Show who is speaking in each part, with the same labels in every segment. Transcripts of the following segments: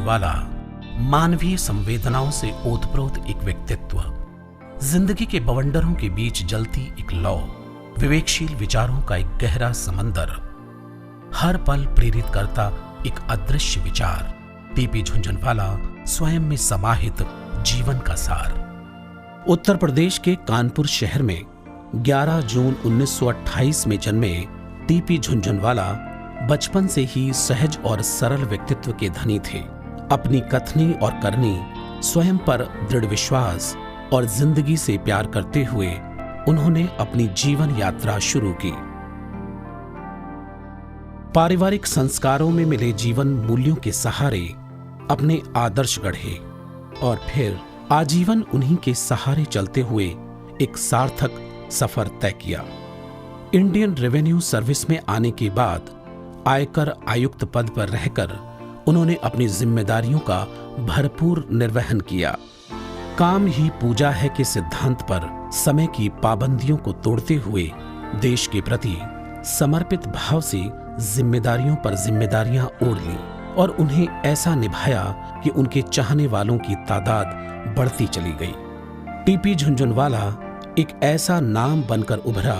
Speaker 1: झुनझुनवाला मानवीय संवेदनाओं से ओतप्रोत एक व्यक्तित्व, जिंदगी के बवंडरों के बीच जलती एक लौ, विवेकशील विचारों का एक गहरा समंदर, हर पल प्रेरित करता एक अदृश्य विचार। टीपी झुनझुनवाला स्वयं में समाहित जीवन का सार। उत्तर प्रदेश के कानपुर शहर में 11 जून 1928 में जन्मे टीपी झुनझुनवाला बचपन से ही सहज और सरल व्यक्तित्व के धनी थे। अपनी कथनी और करनी, स्वयं पर दृढ़ विश्वास और जिंदगी से प्यार करते हुए उन्होंने अपनी जीवन यात्रा शुरू की। पारिवारिक संस्कारों में मिले जीवन मूल्यों के सहारे अपने आदर्श गढ़े और फिर आजीवन उन्हीं के सहारे चलते हुए एक सार्थक सफर तय किया। इंडियन रेवेन्यू सर्विस में आने के बाद आयकर आयुक्त पद पर रहकर उन्होंने अपनी जिम्मेदारियों का भरपूर निर्वहन किया। काम ही पूजा है के सिद्धांत पर समय की पाबंदियों को तोड़ते हुए देश के प्रति समर्पित भाव से जिम्मेदारियों पर जिम्मेदारियां ओढ़ लीं और उन्हें ऐसा निभाया कि उनके चाहने वालों की तादाद बढ़ती चली गई। टीपी झुनझुनवाला एक ऐसा नाम बनकर उभरा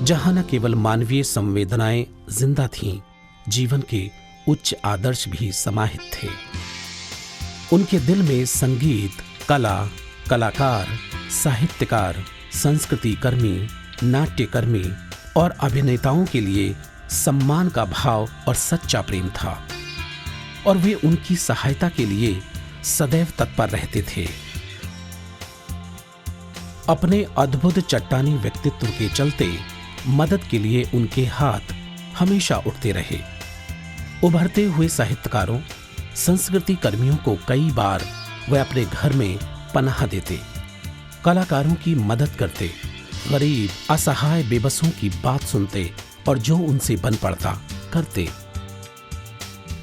Speaker 1: जहां न केवल मानवीय संवेदनाएं जिंदा थीं, जीवन के उच्च आदर्श भी समाहित थे। उनके दिल में संगीत, कला, कलाकार, साहित्यकार, संस्कृति कर्मी, नाट्यकर्मी और अभिनेताओं के लिए सम्मान का भाव और सच्चा प्रेम था और वे उनकी सहायता के लिए सदैव तत्पर रहते थे। अपने अद्भुत चट्टानी व्यक्तित्व के चलते मदद के लिए उनके हाथ हमेशा उठते रहे। उभरते हुए साहित्यकारों, संस्कृति कर्मियों को कई बार वे अपने घर में पनाह देते, कलाकारों की मदद करते, गरीब असहाय बेबसों की बात सुनते और जो उनसे बन पड़ता करते।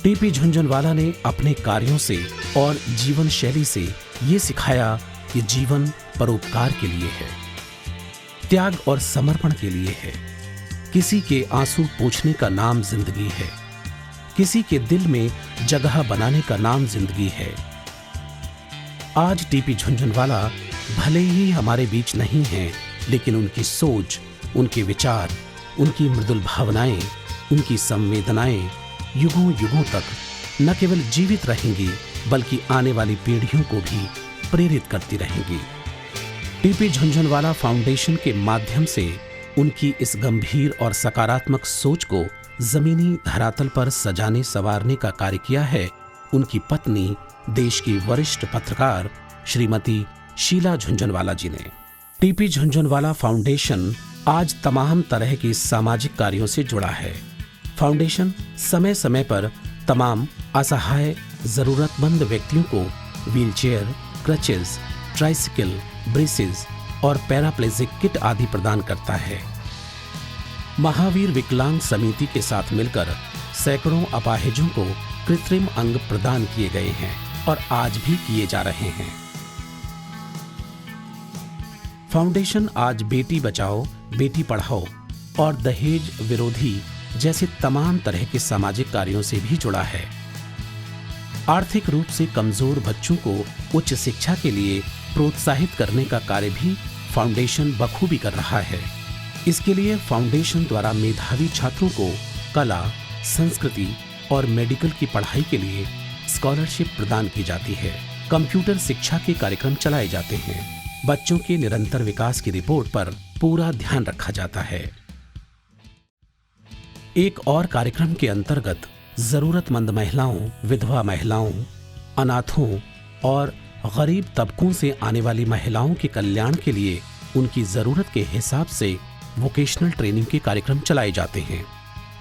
Speaker 1: टीपी झुनझुनवाला ने अपने कार्यों से और जीवन शैली से ये सिखाया कि जीवन परोपकार के लिए है, त्याग और समर्पण के लिए है। किसी के आंसू पोंछने का नाम जिंदगी है, किसी के दिल में जगह बनाने का नाम जिंदगी है। आज टीपी झुनझुनवाला भले ही हमारे बीच नहीं हैं, लेकिन उनकी सोच, उनके विचार, उनकी मृदुल भावनाएं, उनकी संवेदनाएं युगों युगों तक न केवल जीवित रहेंगी बल्कि आने वाली पीढ़ियों को भी प्रेरित करती रहेंगी। टीपी झुनझुनवाला फाउंडेशन के माध्यम से उनकी इस गंभीर और सकारात्मक सोच को जमीनी धरातल पर सजाने संवारने का कार्य किया है उनकी पत्नी, देश की वरिष्ठ पत्रकार श्रीमती शीला झुनझुनवाला जी ने। टीपी झुनझुनवाला फाउंडेशन आज तमाम तरह के सामाजिक कार्यों से जुड़ा है। फाउंडेशन समय समय पर तमाम असहाय जरूरतमंद व्यक्तियों को व्हीलचेयर, क्रचेस, ट्राइसिकल, ब्रेसेस और पैराप्लेजिक किट आदि प्रदान करता है। महावीर विकलांग समिति के साथ मिलकर सैकड़ों अपाहिजों को कृत्रिम अंग प्रदान किए गए हैं और आज भी किए जा रहे हैं। फाउंडेशन आज बेटी बचाओ, बेटी पढ़ाओ और दहेज विरोधी जैसे तमाम तरह के सामाजिक कार्यों से भी जुड़ा है। आर्थिक रूप से कमजोर बच्चों को उच्च शिक्षा के लिए प्रोत्साहित करने का कार्य भी फाउंडेशन बखूबी कर रहा है। इसके लिए फाउंडेशन द्वारा मेधावी छात्रों को कला, संस्कृति और मेडिकल की पढ़ाई के लिए स्कॉलरशिप प्रदान की जाती है। कंप्यूटर शिक्षा के कार्यक्रम चलाए जाते हैं। बच्चों के निरंतर विकास की रिपोर्ट पर पूरा ध्यान रखा जाता है। एक और कार्यक्रम के अंतर्गत जरूरतमंद महिलाओं, विधवा महिलाओं, अनाथों और गरीब तबकों से आने वाली महिलाओं के कल्याण के लिए उनकी जरूरत के हिसाब से वोकेशनल ट्रेनिंग के कार्यक्रम चलाए जाते हैं,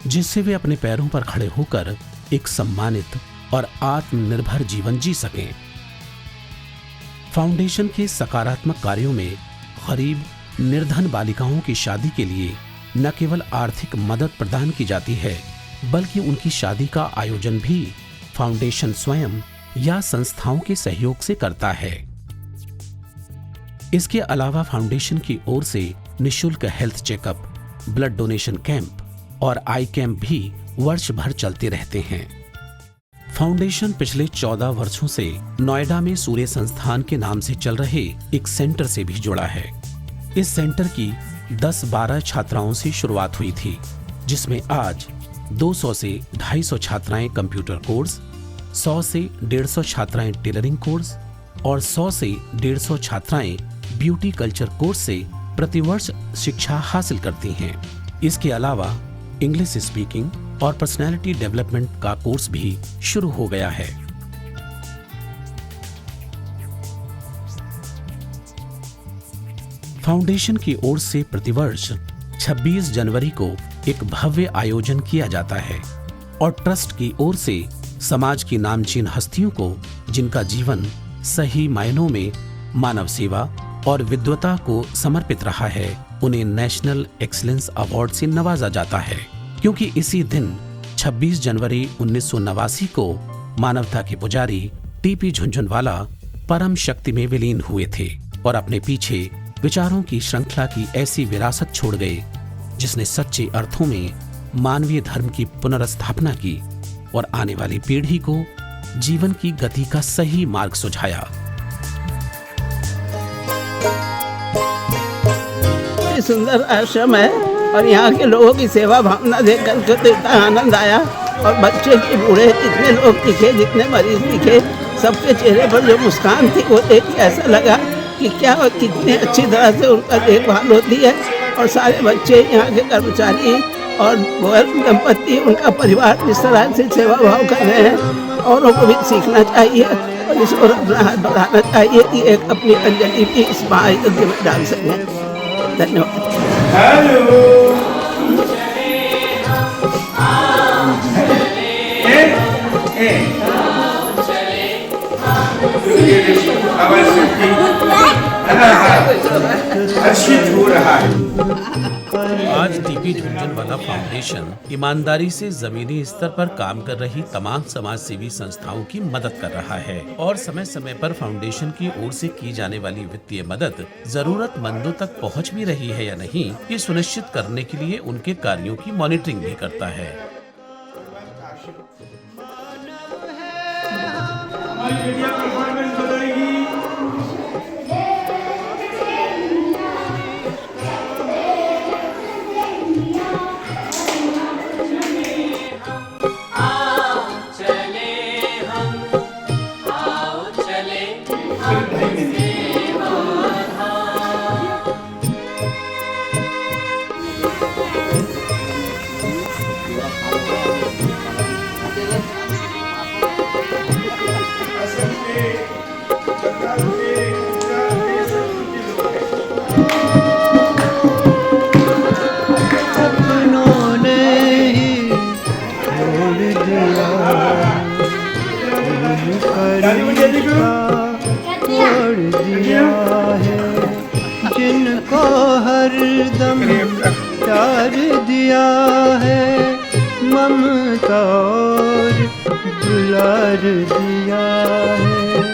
Speaker 1: जिससे वे अपने पैरों पर खड़े होकर एक सम्मानित और आत्मनिर्भर जीवन जी सकें। फाउंडेशन के सकारात्मक कार्यों में गरीब निर्धन बालिकाओं की शादी के लिए न केवल आर्थिक मदद प्रदान की जाती है, बल्कि उनकी शादी का आयोजन भी फाउंडेशन स्वयं या संस्थाओं के सहयोग से करता है। इसके अलावा फाउंडेशन की ओर से निःशुल्क health checkup, blood donation camp और आई कैंप भी वर्ष भर चलते रहते हैं। फाउंडेशन पिछले 14 वर्षों से नोएडा में सूर्य संस्थान के नाम से चल रहे एक सेंटर से भी जुड़ा है। इस सेंटर की 10-12 छात्राओं से शुरुआत हुई थी, जिसमें आज 200 से 250 छात्राएं कंप्यूटर कोर्स, 100 से 150 छात्राएं टेलरिंग कोर्स और 100 से 150 छात्राएं ब्यूटी कल्चर कोर्स से प्रतिवर्ष शिक्षा हासिल करती हैं। इसके अलावा इंग्लिश स्पीकिंग और पर्सनैलिटी डेवलपमेंट का कोर्स भी शुरू हो गया है। फाउंडेशन की ओर से प्रतिवर्ष 26 जनवरी को एक भव्य आयोजन किया जाता है और ट्रस्ट की ओर से समाज की नामचीन हस्तियों को, जिनका जीवन सही मायनों में मानव सेवा और विद्वता को समर्पित रहा है, उन्हें नेशनल एक्सीलेंस अवार्ड से नवाजा जाता है, क्योंकि इसी दिन 26 जनवरी 1989 को मानवता के पुजारी टीपी झुनझुनवाला परम शक्ति में विलीन हुए थे और अपने पीछे विचारों की श्रृंखला की ऐसी विरासत छोड़ गए, जिसने सच्चे अर्थों में मानवीय धर्म की पुनर्स्थापना की और आने वाली पीढ़ी को जीवन की गति का सही मार्ग सुझाया।
Speaker 2: सुंदर आश्रम है और यहाँ के लोगों की सेवा भावना देखकर तो इतना आनंद आया। और बच्चे के बूढ़े जितने लोग दिखे, जितने मरीज दिखे, सबके चेहरे पर जो मुस्कान थी वो देख के ऐसा लगा कि क्या कितनी अच्छी तरह से उनका देखभाल होती है। और सारे बच्चे, यहाँ के कर्मचारी और दंपति, उनका परिवार जिस तरह से सेवा भाव कर रहे हैं, औरों को भी सीखना चाहिए और इसको अपना हाथ बढ़ाना चाहिए कि एक अपनी अंजलि भी इस महायज्ञ में डाल सकें। धन्यवाद।
Speaker 1: आज टीपी झुनझुनवाला फाउंडेशन ईमानदारी से जमीनी स्तर पर काम कर रही तमाम समाज सेवी संस्थाओं की मदद कर रहा है और समय समय पर फाउंडेशन की ओर से की जाने वाली वित्तीय मदद जरूरतमंदों तक पहुंच भी रही है या नहीं, ये सुनिश्चित करने के लिए उनके कार्यों की मॉनिटरिंग भी करता है।
Speaker 3: छोड़ दिया है जिनको हरदम प्यार दिया है, ममता और दुलार दिया है।